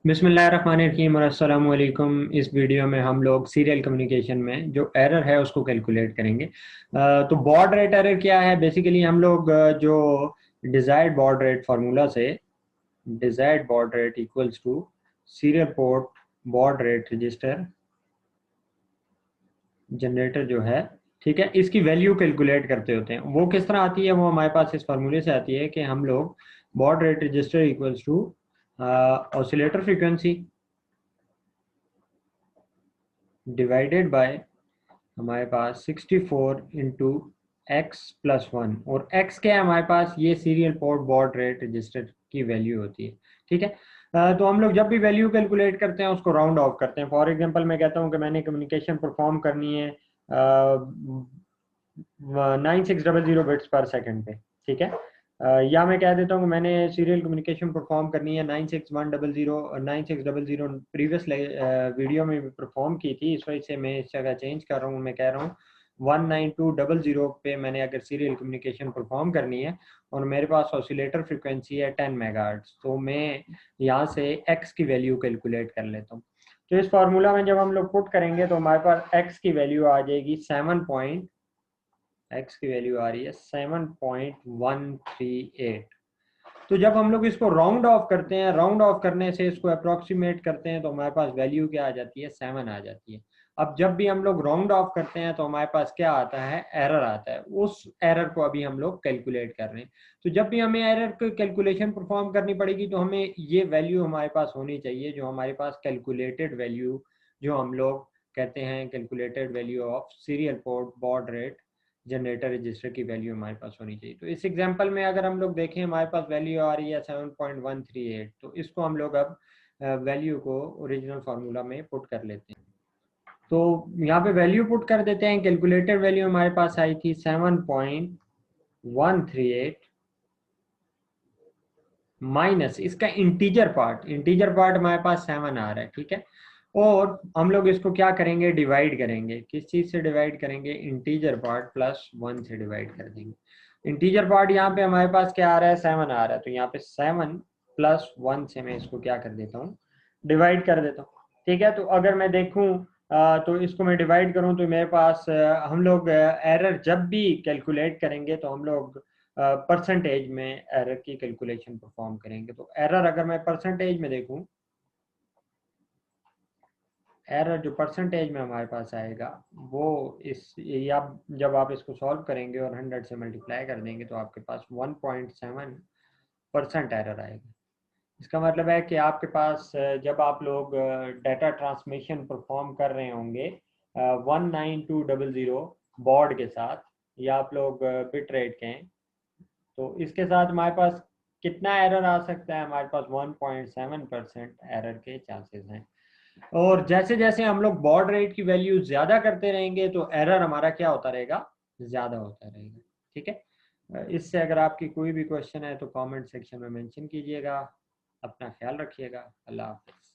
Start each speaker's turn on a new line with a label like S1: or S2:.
S1: बिस्मिल्लाहिर्रहमानिर्रहीम और अस्सलाम वालेकुम। इस वीडियो में हम लोग सीरियल कम्युनिकेशन में जो एरर है उसको कैलकुलेट करेंगे। तो बॉड रेट एरर क्या है? बेसिकली हम लोग जो डिजायर्ड बॉड रेट फार्मूला से desired baud rate equals to serial port baud rate register generator जो है, ठीक है, इसकी वैल्यू कैलकुलेट करते होते हैं। वो किस तरह आती है? वो हमारे पास इस फार्मूले से आती है कि हम लोग baud rate register equals to oscillator frequency divided by हमारे पास 64 इंटू एक्स प्लस वन। और एक्स क्या है हमारे पास? ये serial port baud rate register की वैल्यू होती है, ठीक है। तो हम लोग जब भी वैल्यू कैलकुलेट करते हैं उसको राउंड ऑफ करते हैं। फॉर एग्जांपल मैं कहता हूँ कि मैंने कम्युनिकेशन परफॉर्म करनी है 9600 बिट्स पर सेकंड पे, ठीक है। या मैं कह देता हूँ कि मैंने सीरियल कम्युनिकेशन परफॉर्म करनी है 96100 9600। प्रीवियस वीडियो में भी परफॉर्म की थी, इस वजह से मैं इस जगह चेंज कर रहा हूँ। मैं कह रहा हूँ 19200 पे मैंने अगर सीरियल कम्युनिकेशन परफॉर्म करनी है और मेरे पास ऑसिलेटर फ्रिक्वेंसी है 10 मेगाहर्ट्ज, तो मैं यहाँ से एक्स की वैल्यू कैलकुलेट कर लेता हूँ। तो इस फार्मूला में जब हम लोग पुट करेंगे तो हमारे पास एक्स की वैल्यू आ जाएगी 7 एक्स की वैल्यू आ रही है 7.138। तो जब हम लोग इसको राउंड ऑफ करते हैं, राउंड ऑफ करने से इसको अप्रोक्सीमेट करते हैं, तो हमारे पास वैल्यू क्या आ जाती है? 7 आ जाती है। अब जब भी हम लोग राउंड ऑफ करते हैं तो हमारे पास क्या आता है? एरर आता है। उस एरर को अभी हम लोग कैलकुलेट कर रहे हैं। तो जब भी हमें एरर की कैलकुलेशन परफॉर्म करनी पड़ेगी तो हमें ये वैल्यू हमारे पास होनी चाहिए, जो हमारे पास कैलकुलेटेड वैल्यू, जो हम लोग कहते हैं calculated value of serial port baud rate generator register की वैल्यू हमारे पास होनी चाहिए। तो इस एग्जांपल में अगर हम लोग देखें, हमारे पास वैल्यू आ रही है 7.138। तो इसको हम लोग अब वैल्यू को ओरिजिनल फार्मूला में पुट कर लेते हैं। तो यहाँ पे वैल्यू पुट कर देते हैं। कैलकुलेटेड वैल्यू हमारे पास आई थी 7.138 माइनस इसका इंटीजर पार्ट हमारे पास 7 आ रहा है, ठीक है। और हम लोग इसको क्या करेंगे? डिवाइड करेंगे। किस चीज से डिवाइड करेंगे? इंटीजर पार्ट प्लस वन से डिवाइड कर देंगे। इंटीजर पार्ट यहाँ पे हमारे पास क्या आ रहा है? 7 आ रहा है। तो यहाँ पे 7 प्लस वन से मैं इसको क्या कर देता हूँ? डिवाइड कर देता हूँ, ठीक है। तो अगर मैं देखूँ तो इसको मैं डिवाइड करूँ तो मेरे पास हम लोग एरर जब भी कैलकुलेट करेंगे तो हम लोग परसेंटेज में एरर की कैलकुलेशन परफॉर्म करेंगे। तो एरर अगर मैं परसेंटेज में देखूं, एरर जो परसेंटेज में हमारे पास आएगा वो इस, या जब आप इसको सॉल्व करेंगे और 100 से मल्टीप्लाई कर देंगे तो आपके पास 1.7% एरर आएगा। इसका मतलब है कि आपके पास जब आप लोग डाटा ट्रांसमिशन परफॉर्म कर रहे होंगे 19200 बॉर्ड के साथ, या आप लोग बिट रेट के हैं, तो इसके साथ हमारे पास कितना एरर आ सकता है? हमारे पास 1.7% एरर के चांसेस हैं। और जैसे जैसे हम लोग बॉड रेट की वैल्यू ज्यादा करते रहेंगे तो एरर हमारा क्या होता रहेगा? ज्यादा होता रहेगा, ठीक है। इससे अगर आपकी कोई भी क्वेश्चन है तो कमेंट सेक्शन में मेंशन कीजिएगा। अपना ख्याल रखिएगा। अल्लाह हाफिज।